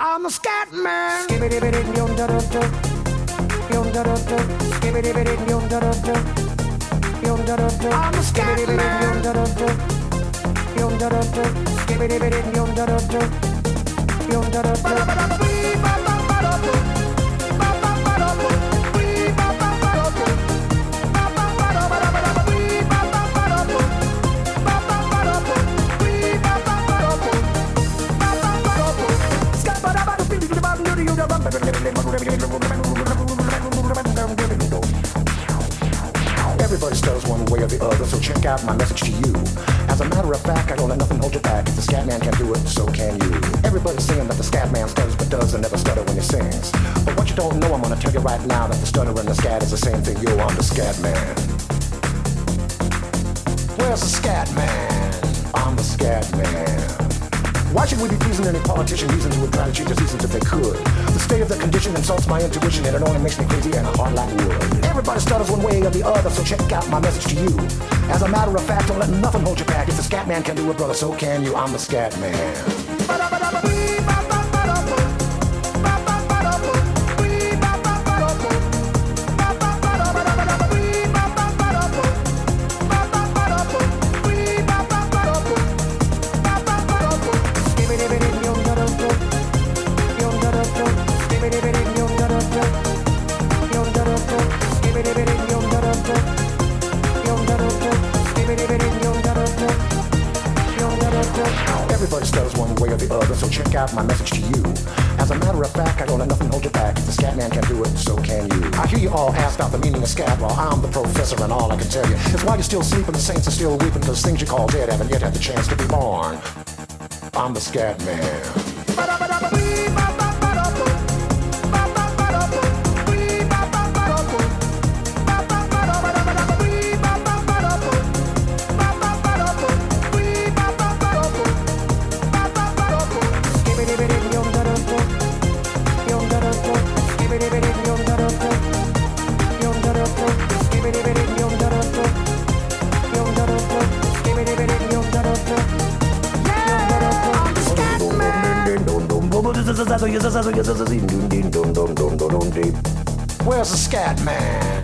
I'm a scat man. I'm a scat Everybody stutters one way or the other, so check out my message to you. As a matter of fact, I don't let nothing hold you back. If the scat man can do it, so can you. Everybody's saying that the scat man stutters but does and never stutter when he sings. But what you don't know, I'm gonna tell you right now, that the stutter and the scat is the same thing. Yo, I'm the scat man. Where's the scat man? I'm the scat man. Why should we be pleasing any politician reasons who would try to change the seasons if they could? The state of the condition insults my intuition, and it only makes me crazy and hard like wood. Everybody stutters one way or the other, so check out my message to you. As a matter of fact, don't let nothing hold you back. If the scat man can do it, brother, so can you. I'm the scat man. Everybody stutters one way or the other, so check out my message to you. As a matter of fact, I don't let nothing hold you back. If the scat man can do it, so can you. I hear you all ask out the meaning of scat. Well, I'm the professor, and all I can tell you is why you're still sleeping, the saints are still weeping, because things you call dead haven't yet had the chance to be born. I'm the scat man. Where's the scat man?